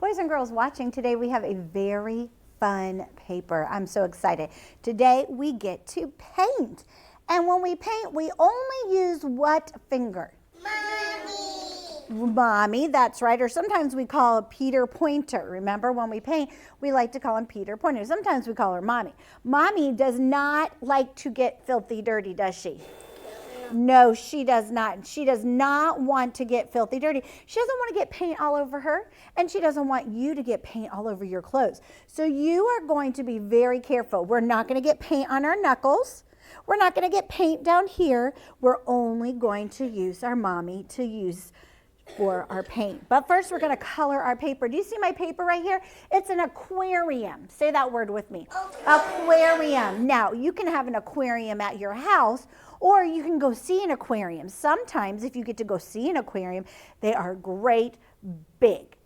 Boys and girls watching, today we have a very fun paper. I'm so excited. Today we get to paint. And when we paint, we only use what finger? Mommy, that's right. Or sometimes we call Peter Pointer. Remember when we paint, we like to call him Peter Pointer. Sometimes we call her Mommy. Mommy does not like to get filthy dirty, does she? No, she does not. She does not want to get filthy dirty. She doesn't want to get paint all over her, and she doesn't want you to get paint all over your clothes. So you are going to be very careful. We're not going to get paint on our knuckles. We're not going to get paint down here. We're only going to use our mommy to use for our paint. But first we're going to color our paper. Do you see my paper right here? It's an aquarium. Say that word with me. Aquarium. Now, you can have an aquarium at your house, or you can go see an aquarium. Sometimes if you get to go see an aquarium, they are great,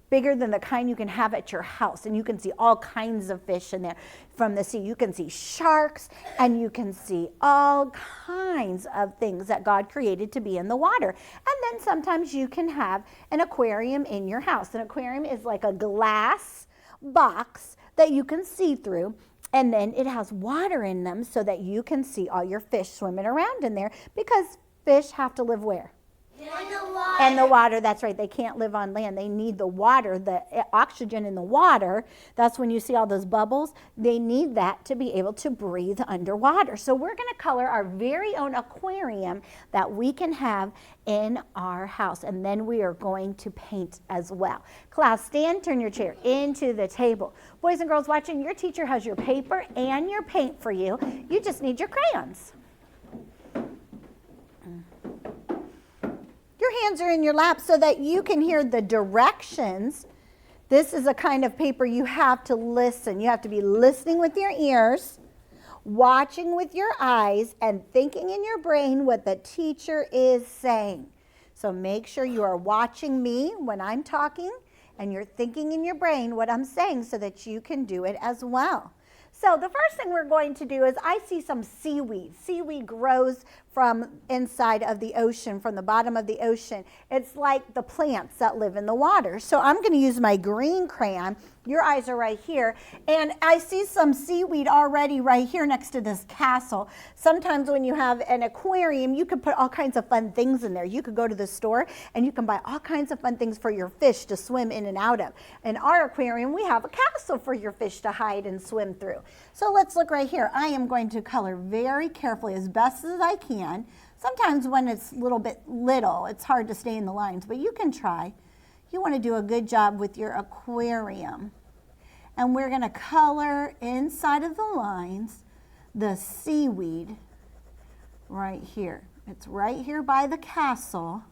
bigger than the kind you can have at your house. And you can see all kinds of fish in there from the sea. You can see sharks, and you can see all kinds of things that God created to be in the water. And then sometimes you can have an aquarium in your house. An aquarium is like a glass box that you can see through, and then it has water in them so that you can see all your fish swimming around in there, because fish have to live where? In the water, that's right. They can't live on land. They need the water, the oxygen in the water. That's when you see all those bubbles. They need that to be able to breathe underwater. So we're going to color our very own aquarium that we can have in our house. And then we are going to paint as well. Class, stand, turn your chair into the table. Boys and girls watching, your teacher has your paper and your paint for you. You just need your crayons. Your hands are in your lap so that you can hear the directions. This is a kind of paper you have to listen. You have to be listening with your ears, watching with your eyes, and thinking in your brain what the teacher is saying. So make sure you are watching me when I'm talking, and you're thinking in your brain what I'm saying so that you can do it as well. So the first thing we're going to do is, I see some seaweed. Seaweed grows from inside of the ocean, from the bottom of the ocean. It's like the plants that live in the water. So I'm going to use my green crayon. Your eyes are right here. And I see some seaweed already right here next to this castle. Sometimes when you have an aquarium, you could put all kinds of fun things in there. You could go to the store and you can buy all kinds of fun things for your fish to swim in and out of. In our aquarium, we have a castle for your fish to hide and swim through. So let's look right here. I am going to color very carefully as best as I can. Sometimes when it's a little bit little, it's hard to stay in the lines, but you can try. You want to do a good job with your aquarium. And we're going to color inside of the lines the seaweed right here. It's right here by the castle.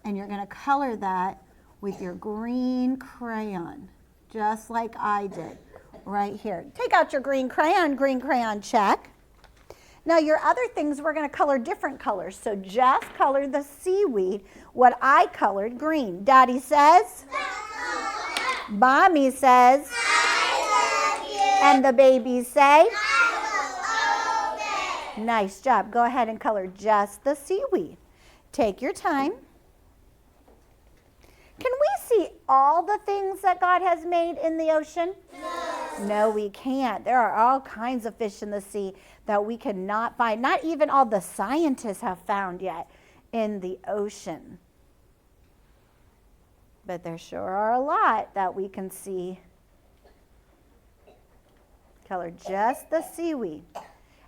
And you're going to color that with your green crayon, just like I did right here. Take out your green crayon, check. Now your other things, we're going to color different colors. So just color the seaweed what I colored green. Daddy says, Mommy says, I love you. And the babies say, I will obey. Nice job. Go ahead and color just the seaweed. Take your time. Can we see all the things that God has made in the ocean? No, we can't. There are all kinds of fish in the sea that we cannot find. Not even all the scientists have found yet in the ocean. But there sure are a lot that we can see. Color just the seaweed.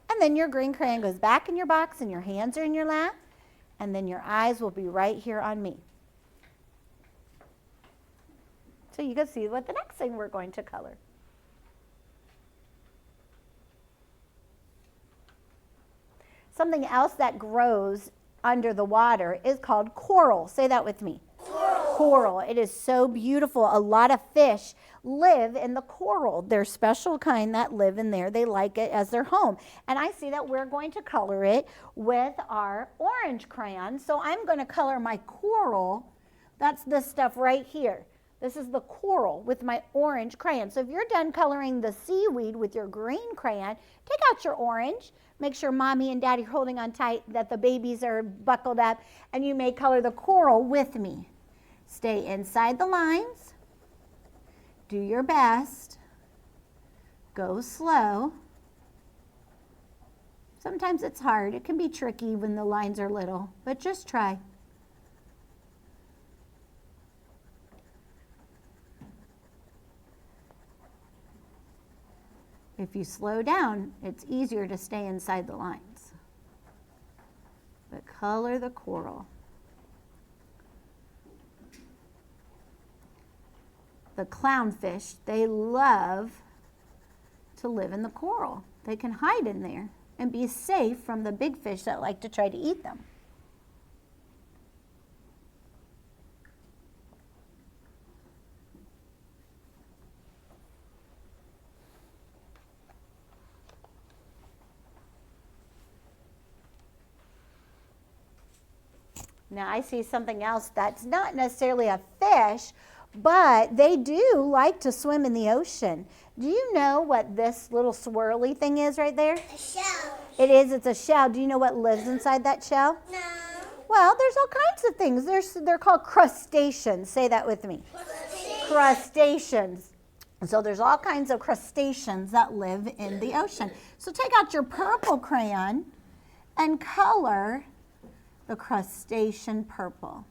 And then your green crayon goes back in your box and your hands are in your lap. And then your eyes will be right here on me. So you can see what the next thing we're going to color. Something else that grows under the water is called coral. Say that with me. Coral. It is so beautiful. A lot of fish live in the coral. They're special kind that live in there. They like it as their home. And I see that we're going to color it with our orange crayon. So I'm going to color my coral. That's this stuff right here. This is the coral with my orange crayon. So if you're done coloring the seaweed with your green crayon, take out your orange. Make sure Mommy and Daddy are holding on tight, that the babies are buckled up, and you may color the coral with me. Stay inside the lines. Do your best. Go slow. Sometimes it's hard. It can be tricky when the lines are little, but just try. If you slow down, it's easier to stay inside the lines. But color the coral. The clownfish, they love to live in the coral. They can hide in there and be safe from the big fish that like to try to eat them. Now I see something else that's not necessarily a fish, but they do like to swim in the ocean. Do you know what this little swirly thing is right there? A shell. It is, it's a shell. Do you know what lives inside that shell? No. Well, there's all kinds of things. They're called crustaceans. Say that with me. Crustaceans. So there's all kinds of crustaceans that live in the ocean. So take out your purple crayon and color the crustacean purple.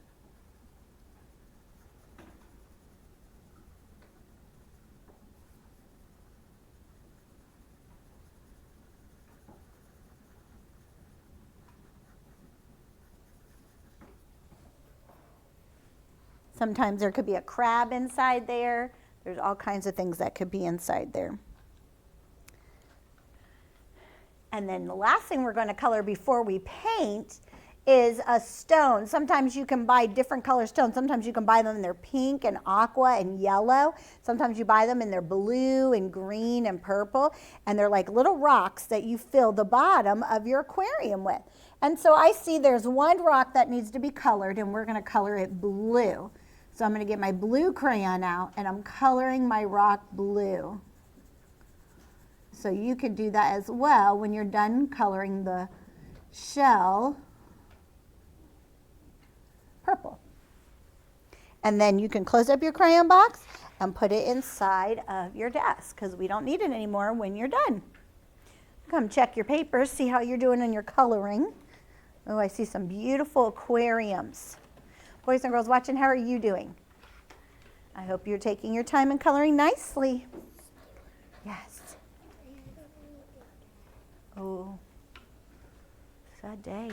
Sometimes there could be a crab inside there. There's all kinds of things that could be inside there. And then the last thing we're going to color before we paint is a stone. Sometimes you can buy different color stones. Sometimes you can buy them in their pink and aqua and yellow. Sometimes you buy them in their blue and green and purple. And they're like little rocks that you fill the bottom of your aquarium with. And so I see there's one rock that needs to be colored, and we're going to color it blue. So I'm going to get my blue crayon out, and I'm coloring my rock blue. So you could do that as well when you're done coloring the shell purple. And then you can close up your crayon box and put it inside of your desk, because we don't need it anymore when you're done. Come check your papers, see how you're doing in your coloring. Oh, I see some beautiful aquariums. Boys and girls watching, how are you doing? I hope you're taking your time and coloring nicely. Yes. Oh, sad day.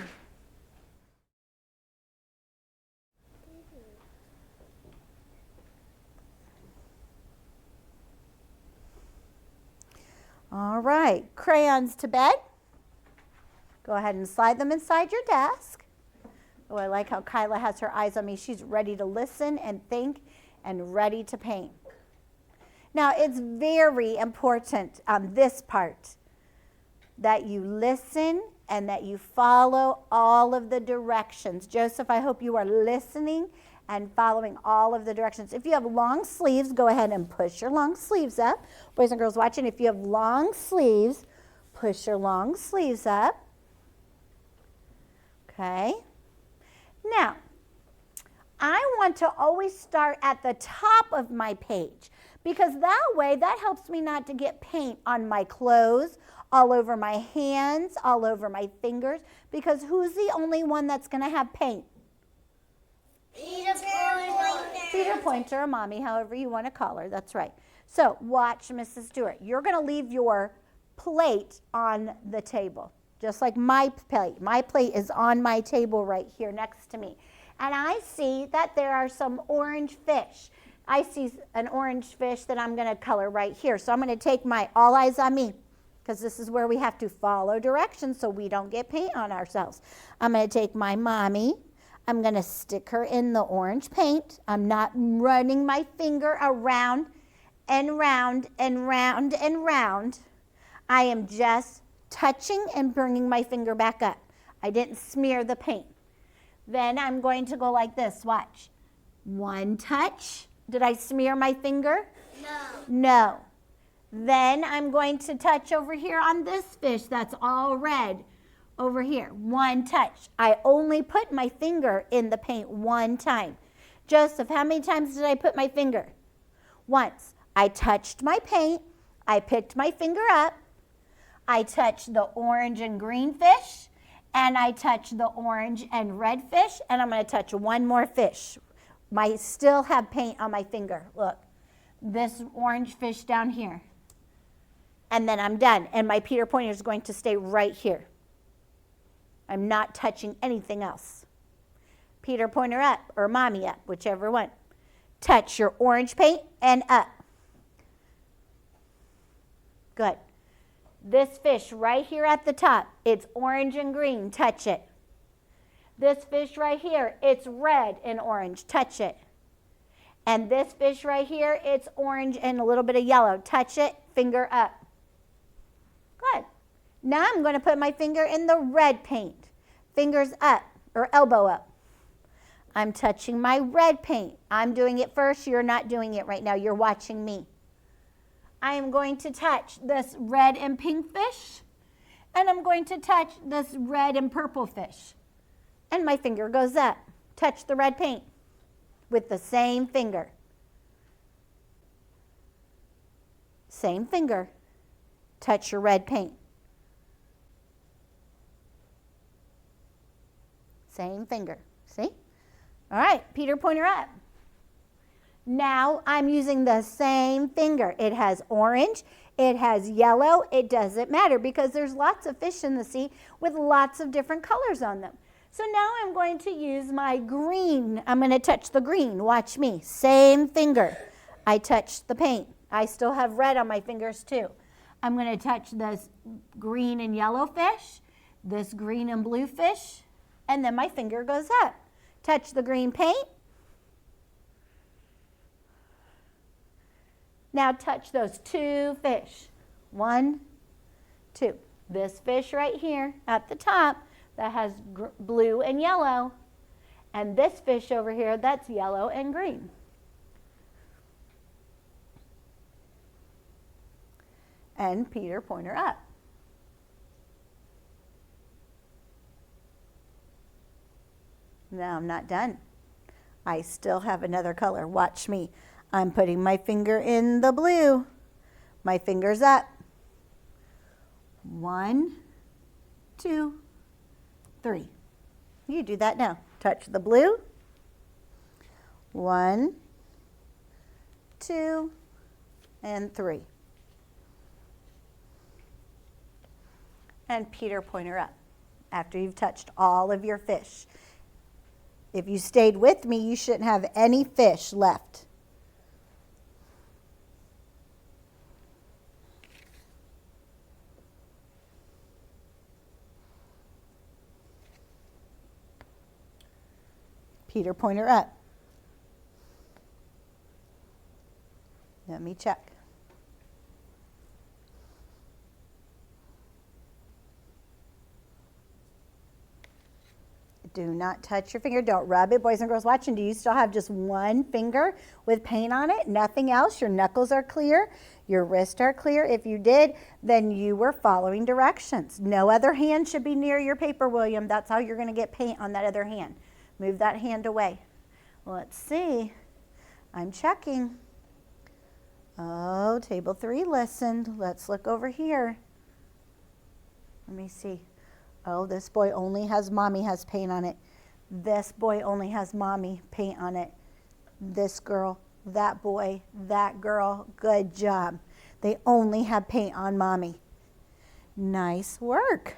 All right, crayons to bed. Go ahead and slide them inside your desk. Oh, I like how Kyla has her eyes on me. She's ready to listen and think and ready to paint. Now, it's very important on this part that you listen and that you follow all of the directions. Joseph, I hope you are listening and following all of the directions. If you have long sleeves, go ahead and push your long sleeves up. Boys and girls watching, if you have long sleeves, push your long sleeves up. Okay. Now, I want to always start at the top of my page, because that way, that helps me not to get paint on my clothes, all over my hands, all over my fingers, because who's the only one that's going to have paint? Peter Pointer. Peter Pointer or Mommy, however you want to call her. That's right. So watch Mrs. Stewart. You're going to leave your plate on the table, just like my plate. My plate is on my table right here next to me. And I see that there are some orange fish. I see an orange fish that I'm going to color right here. So I'm going to take my all eyes on me, because this is where we have to follow directions so we don't get paint on ourselves. I'm going to take my Mommy. I'm going to stick her in the orange paint. I'm not running my finger around and round and round and round. I am just touching and bringing my finger back up. I didn't smear the paint. Then I'm going to go like this. Watch. One touch. Did I smear my finger? No. No. Then I'm going to touch over here on this fish that's all red. Over here, one touch. I only put my finger in the paint one time. Joseph, how many times did I put my finger? Once. I touched my paint. I picked my finger up. I touched the orange and green fish, and I touched the orange and red fish, and I'm going to touch one more fish. I still have paint on my finger. Look, this orange fish down here. And then I'm done, and my Peter Pointer is going to stay right here. I'm not touching anything else. Peter Pointer up, or Mommy up, whichever one. Touch your orange paint and up. Good. This fish right here at the top, it's orange and green, touch it. This fish right here, it's red and orange, touch it. And this fish right here, it's orange and a little bit of yellow, touch it, finger up. Good. Now I'm going to put my finger in the red paint. Fingers up, or elbow up. I'm touching my red paint. I'm doing it first. You're not doing it right now. You're watching me. I am going to touch this red and pink fish, and I'm going to touch this red and purple fish. And my finger goes up. Touch the red paint with the same finger. Same finger. Touch your red paint. Same finger. See? All right, Peter Pointer up. Now I'm using the same finger. It has orange, it has yellow, it doesn't matter because there's lots of fish in the sea with lots of different colors on them. So now I'm going to use my green. I'm going to touch the green. Watch me. Same finger. I touched the paint. I still have red on my fingers too. I'm going to touch this green and yellow fish, this green and blue fish, and then my finger goes up. Touch the green paint. Now touch those two fish. 1, 2. This fish right here at the top that has blue and yellow. And this fish over here that's yellow and green. And Peter Pointer up. No, I'm not done. I still have another color. Watch me. I'm putting my finger in the blue. My finger's up. 1, 2, 3. You do that now. Touch the blue. 1, 2, and 3. And Peter Pointer up after you've touched all of your fish. If you stayed with me, you shouldn't have any fish left. Peter Pointer up. Let me check. Do not touch your finger. Don't rub it. Boys and girls watching, do you still have just one finger with paint on it? Nothing else? Your knuckles are clear? Your wrists are clear? If you did, then you were following directions. No other hand should be near your paper, William. That's how you're going to get paint on that other hand. Move that hand away. Let's see. I'm checking. Oh, table 3 listened. Let's look over here. Let me see. Oh, this boy only has Mommy has paint on it. This boy only has Mommy paint on it. This girl, that boy, that girl, good job. They only have paint on Mommy. Nice work.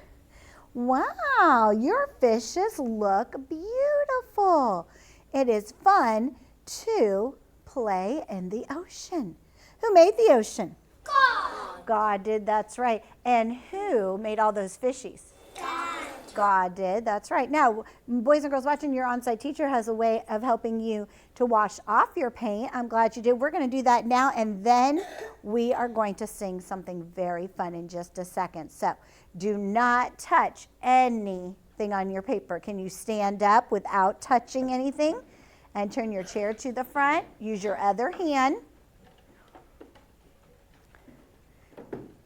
Wow, your fishes look beautiful. It is fun to play in the ocean. Who made the ocean? God. God did, that's right. And who made all those fishies? God. God did, that's right. Now, boys and girls watching, your on-site teacher has a way of helping you to wash off your paint. I'm glad you did. We're going to do that now, and then we are going to sing something very fun in just a second. So do not touch anything on your paper. Can you stand up without touching anything? And turn your chair to the front. Use your other hand.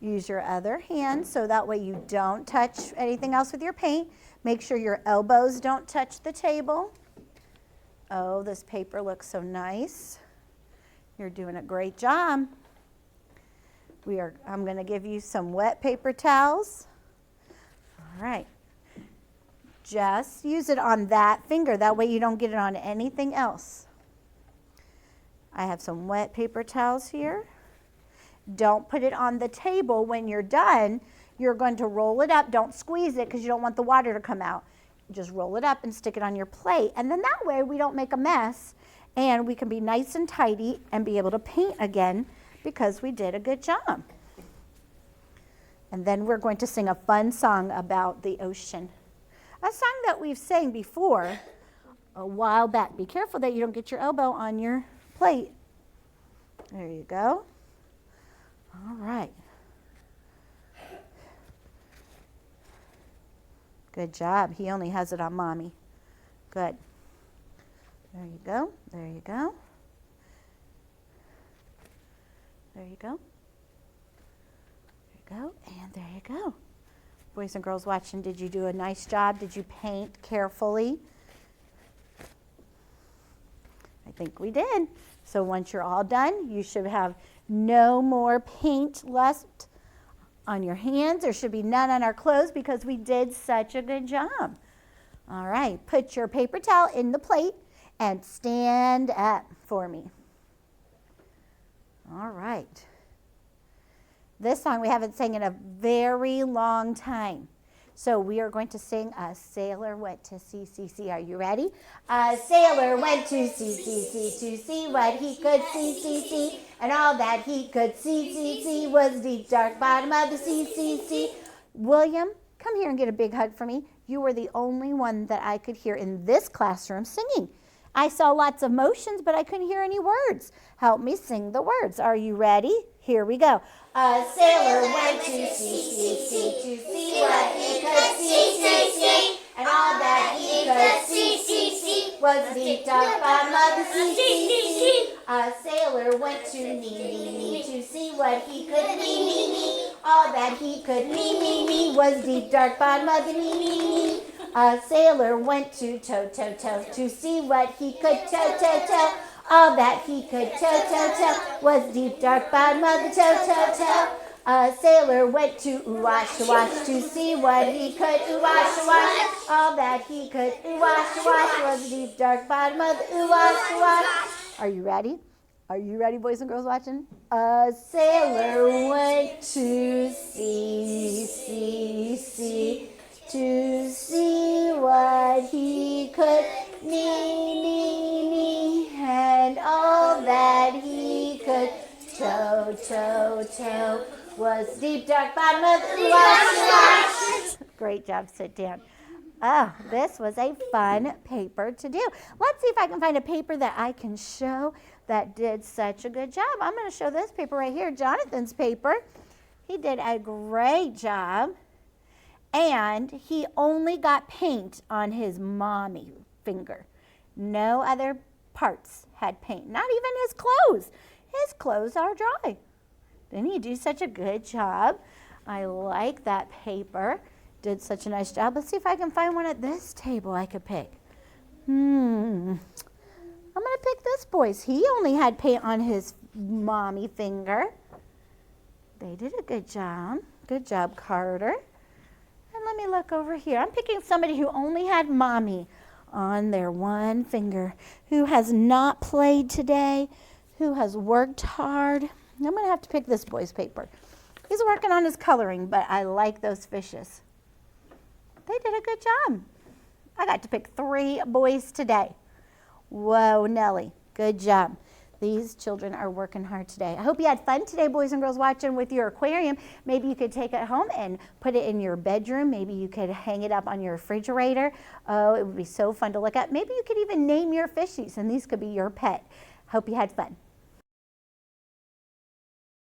Use your other hand so that way you don't touch anything else with your paint. Make sure your elbows don't touch the table. Oh, this paper looks so nice. You're doing a great job. I'm going to give you some wet paper towels. All right. Just use it on that finger. That way you don't get it on anything else. I have some wet paper towels here. Don't put it on the table when you're done. You're going to roll it up. Don't squeeze it because you don't want the water to come out. Just roll it up and stick it on your plate. And then that way we don't make a mess and we can be nice and tidy and be able to paint again because we did a good job. And then we're going to sing a fun song about the ocean. A song that we've sang before a while back. Be careful that you don't get your elbow on your plate. There you go. All right. Good job. He only has it on Mommy. Good. There you go. There you go. There you go. There you go. And there you go. Boys and girls watching, did you do a nice job? Did you paint carefully? I think we did. So once you're all done, you should have no more paint left on your hands. There should be none on our clothes because we did such a good job. All right, put your paper towel in the plate and stand up for me. All right. This song we haven't sang in a very long time. So we are going to sing A Sailor Went to Sea. Are you ready? A sailor went to sea, to see what he could see. And all that he could see was the dark bottom of the sea. William, come here and get a big hug for me. You were the only one that I could hear in this classroom singing. I saw lots of motions, but I couldn't hear any words. Help me sing the words. Are you ready? Here we go. A sailor went to sea, to see what he could see. And all that he could see was the dark bottom of the sea. A sailor went to knee, to see what he could knee. All that he could knee was the dark bottom of the knee. A sailor went to toe, to see what he could toe. All that he could toe was deep dark bottom of the toe. A sailor went to wash, to see what he could wash. All that he could wash was deep dark bottom of the wash. Are you ready? Are you ready, boys and girls watching? A sailor went to sea, to see what he could knee, and all that he could toe was deep dark bottom of the wash. Great job, sit down. Oh, this was a fun paper to do. Let's see if I can find a paper that I can show that did such a good job. I'm going to show this paper right here, Jonathan's paper. He did a great job. And he only got paint on his mommy finger. No other parts had paint, not even his clothes. His clothes are dry. Didn't he do such a good job? I like that paper. Did such a nice job. Let's see if I can find one at this table I could pick. I'm going to pick this boy's. He only had paint on his mommy finger. They did a good job. Good job, Carter. And let me look over here. I'm picking somebody who only had mommy on their one finger, who has not played today, who has worked hard. I'm going to have to pick this boy's paper. He's working on his coloring, but I like those fishes. They did a good job. I got to pick 3 boys today. Whoa, Nellie, good job. These children are working hard today. I hope you had fun today, boys and girls watching with your aquarium. Maybe you could take it home and put it in your bedroom. Maybe you could hang it up on your refrigerator. Oh, it would be so fun to look at. Maybe you could even name your fishies, and these could be your pet. Hope you had fun.